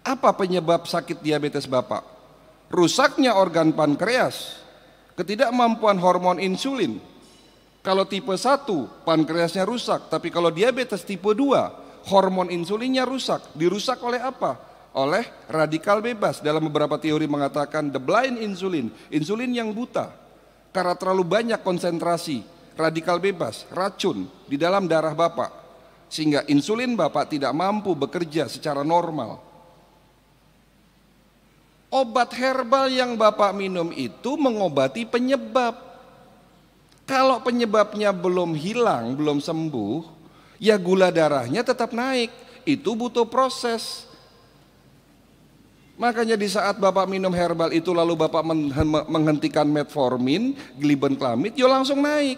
Apa penyebab sakit diabetes Bapak? Rusaknya organ pankreas, ketidakmampuan hormon insulin. Kalau tipe 1 pankreasnya rusak, tapi kalau diabetes tipe 2 hormon insulinnya rusak. Dirusak oleh apa? Oleh radikal bebas. Dalam beberapa teori mengatakan the blind insulin, insulin yang buta. Karena terlalu banyak konsentrasi radikal bebas, racun di dalam darah Bapak, sehingga insulin Bapak tidak mampu bekerja secara normal. Obat herbal yang Bapak minum itu mengobati penyebab. Kalau penyebabnya belum hilang, belum sembuh, ya gula darahnya tetap naik. Itu butuh proses. Makanya di saat Bapak minum herbal itu lalu Bapak menghentikan metformin, glibenclamid, ya langsung naik.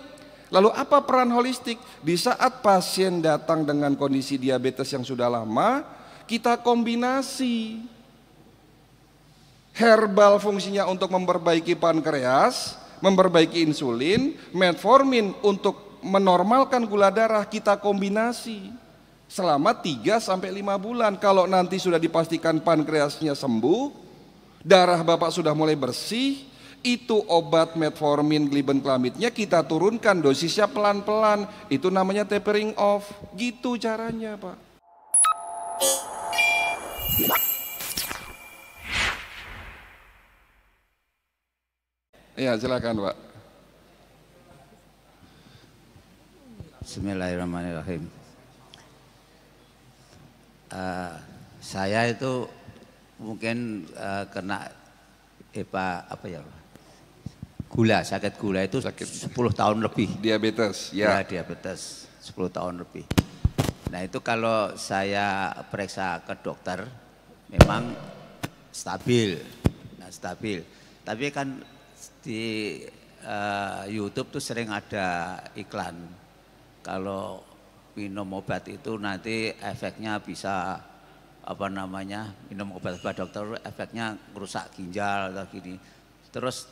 Lalu apa peran holistik? Di saat pasien datang dengan kondisi diabetes yang sudah lama, kita kombinasi. Herbal fungsinya untuk memperbaiki pankreas, memperbaiki insulin, metformin untuk menormalkan gula darah, kita kombinasi selama 3-5 bulan. Kalau nanti sudah dipastikan pankreasnya sembuh, darah Bapak sudah mulai bersih, itu obat metformin glibenclamidnya kita turunkan dosisnya pelan-pelan. Itu namanya tapering off. Gitu caranya, Pak. Ya, silakan, Pak. Bismillahirrahmanirrahim. Saya itu mungkin kena gula, sakit gula itu 10 tahun lebih. Diabetes, ya. Ya, diabetes 10 tahun lebih. Nah itu kalau saya periksa ke dokter memang stabil, stabil. Tapi kan di YouTube tuh sering ada iklan kalau minum obat itu nanti efeknya bisa minum obat dokter efeknya merusak ginjal atau gini. Terus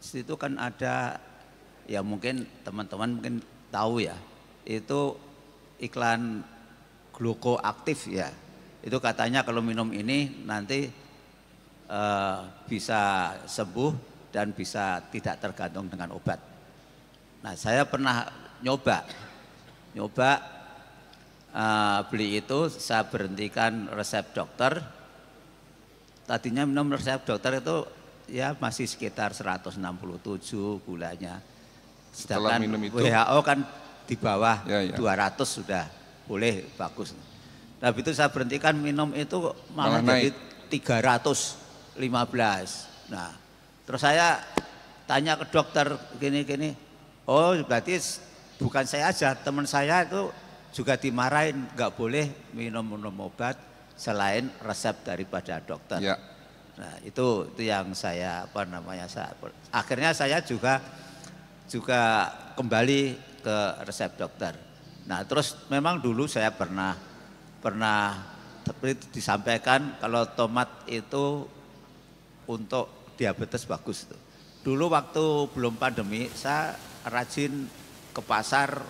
situ kan ada, ya mungkin teman-teman mungkin tahu ya, itu iklan glukoaktif ya. Itu katanya kalau minum ini nanti bisa sembuh dan bisa tidak tergantung dengan obat. Nah saya pernah nyoba beli itu, saya berhentikan resep dokter. Tadinya minum resep dokter itu ya masih sekitar 167 gulanya. Sedangkan WHO kan di bawah 200 sudah boleh, bagus. Tapi itu saya berhentikan minum itu malah jadi 315. Nah, terus saya tanya ke dokter gini-gini, oh berarti bukan saya aja, teman saya itu juga dimarahin, nggak boleh minum obat selain resep daripada dokter. Ya. Nah itu yang saya akhirnya saya juga kembali ke resep dokter. Nah terus memang dulu saya pernah disampaikan kalau tomat itu untuk diabetes bagus tuh. Dulu waktu belum pandemi saya rajin ke pasar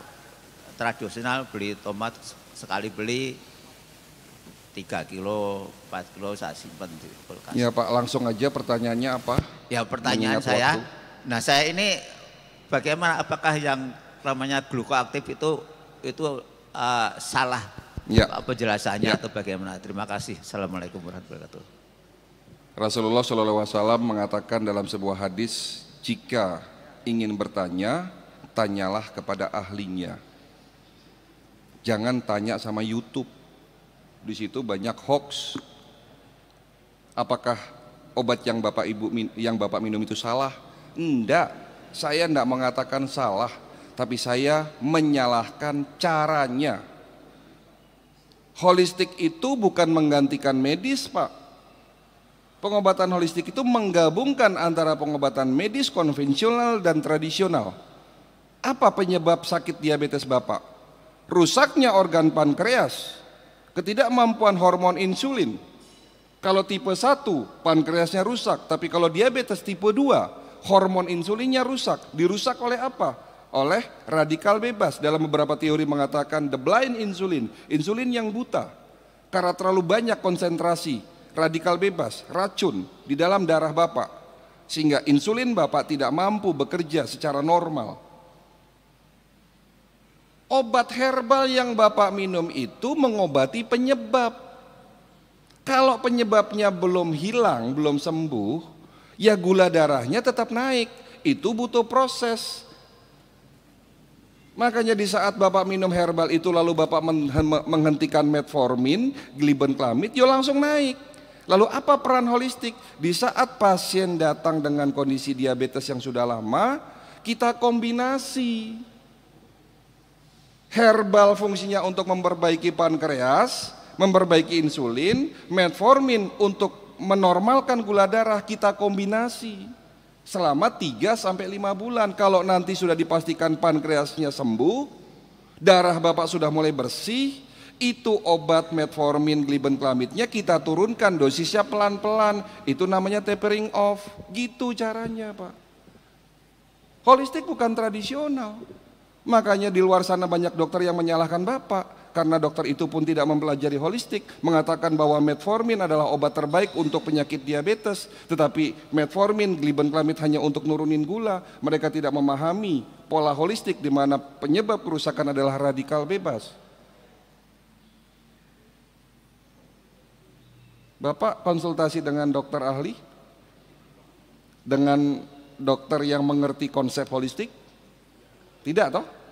tradisional beli tomat, sekali beli 3 kilo, 4 kilo saya simpan di kulkas. Ya Pak, langsung aja pertanyaannya apa? Ya pertanyaan saya, nah saya ini bagaimana, apakah yang namanya glukoaktif itu salah penjelasannya atau bagaimana? Terima kasih. Assalamualaikum warahmatullahi wabarakatuh. Rasulullah SAW mengatakan dalam sebuah hadis, jika ingin bertanya, tanyalah kepada ahlinya. Jangan tanya sama YouTube. Di situ banyak hoax. Apakah obat yang Bapak minum itu salah? Enggak, saya enggak mengatakan salah, tapi saya menyalahkan caranya. Holistik itu bukan menggantikan medis, Pak. Pengobatan holistik itu menggabungkan antara pengobatan medis konvensional dan tradisional. Apa penyebab sakit diabetes Bapak? Rusaknya organ pankreas, ketidakmampuan hormon insulin. Kalau tipe 1 pankreasnya rusak, tapi kalau diabetes tipe 2 hormon insulinnya rusak. Dirusak oleh apa? Oleh radikal bebas. Dalam beberapa teori mengatakan the blind insulin, insulin yang buta. Karena terlalu banyak konsentrasi radikal bebas, racun di dalam darah Bapak, sehingga insulin Bapak tidak mampu bekerja secara normal. Obat herbal yang Bapak minum itu mengobati penyebab. Kalau penyebabnya belum hilang, belum sembuh, ya gula darahnya tetap naik. Itu butuh proses. Makanya di saat Bapak minum herbal itu lalu Bapak menghentikan metformin, glibenclamid, ya langsung naik. Lalu apa peran holistik? Di saat pasien datang dengan kondisi diabetes yang sudah lama, kita kombinasi. Herbal fungsinya untuk memperbaiki pankreas, memperbaiki insulin, metformin untuk menormalkan gula darah, kita kombinasi. Selama 3-5 bulan. Kalau nanti sudah dipastikan pankreasnya sembuh, darah Bapak sudah mulai bersih, itu obat metformin glibenclamidnya kita turunkan dosisnya pelan-pelan. Itu namanya tapering off. Gitu caranya, Pak. Holistik bukan tradisional. Makanya di luar sana banyak dokter yang menyalahkan Bapak. Karena dokter itu pun tidak mempelajari holistik, mengatakan bahwa metformin adalah obat terbaik untuk penyakit diabetes, tetapi metformin, glibenclamid hanya untuk nurunin gula. Mereka tidak memahami pola holistik di mana penyebab kerusakan adalah radikal bebas. Bapak konsultasi dengan dokter ahli, dengan dokter yang mengerti konsep holistik? Tidak toh?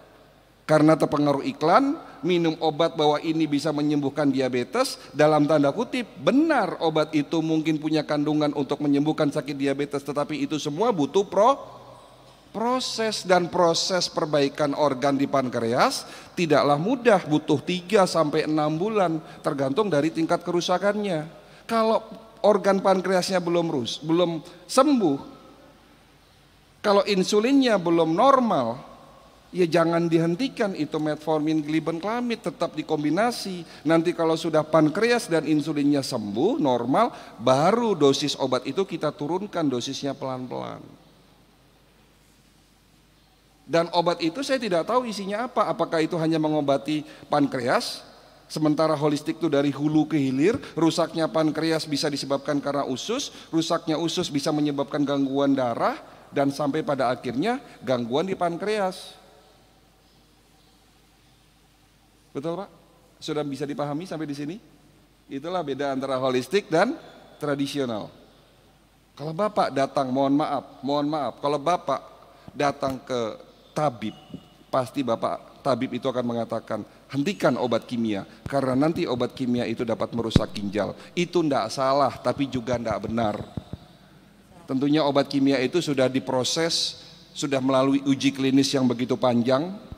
Karena terpengaruh iklan, minum obat bahwa ini bisa menyembuhkan diabetes, dalam tanda kutip, benar obat itu mungkin punya kandungan untuk menyembuhkan sakit diabetes, tetapi itu semua butuh proses, dan proses perbaikan organ di pankreas tidaklah mudah, butuh 3-6 bulan, tergantung dari tingkat kerusakannya. Kalau organ pankreasnya belum sembuh, kalau insulinnya belum normal, ya jangan dihentikan itu metformin glibenclamid, tetap dikombinasi. Nanti kalau sudah pankreas dan insulinnya sembuh normal, baru dosis obat itu kita turunkan dosisnya pelan-pelan. Dan obat itu saya tidak tahu isinya apa. Apakah itu hanya mengobati pankreas, sementara holistik itu dari hulu ke hilir. Rusaknya pankreas bisa disebabkan karena usus, rusaknya usus bisa menyebabkan gangguan darah, dan sampai pada akhirnya gangguan di pankreas. Betul Pak? Sudah bisa dipahami sampai di sini? Itulah beda antara holistik dan tradisional. Kalau Bapak datang, mohon maaf, kalau Bapak datang ke tabib, pasti tabib itu akan mengatakan, hentikan obat kimia, karena nanti obat kimia itu dapat merusak ginjal. Itu tidak salah, tapi juga tidak benar. Tentunya obat kimia itu sudah diproses, sudah melalui uji klinis yang begitu panjang.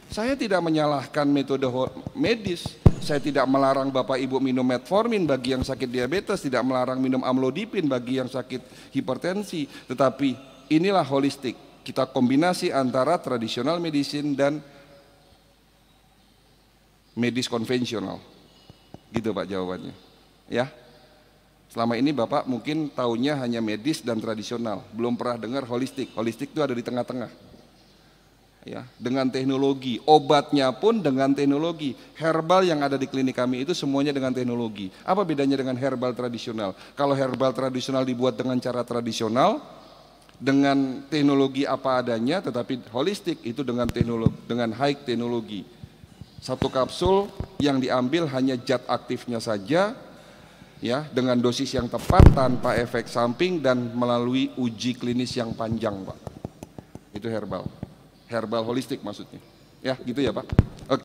Saya tidak menyalahkan metode medis, saya tidak melarang Bapak Ibu minum metformin bagi yang sakit diabetes, tidak melarang minum amlodipin bagi yang sakit hipertensi, tetapi inilah holistik. Kita kombinasi antara tradisional medicine dan medis konvensional. Gitu Pak jawabannya. Ya. Selama ini Bapak mungkin taunya hanya medis dan tradisional, belum pernah dengar holistik. Holistik itu ada di tengah-tengah. Ya, dengan teknologi, obatnya pun dengan teknologi. Herbal yang ada di klinik kami itu semuanya dengan teknologi. Apa bedanya dengan herbal tradisional? Kalau herbal tradisional dibuat dengan cara tradisional, dengan teknologi apa adanya, tetapi holistik itu dengan teknologi, dengan high teknologi. Satu kapsul yang diambil hanya zat aktifnya saja, ya, dengan dosis yang tepat, tanpa efek samping, dan melalui uji klinis yang panjang, Pak. Itu herbal holistik maksudnya. Ya, gitu ya, Pak. Oke.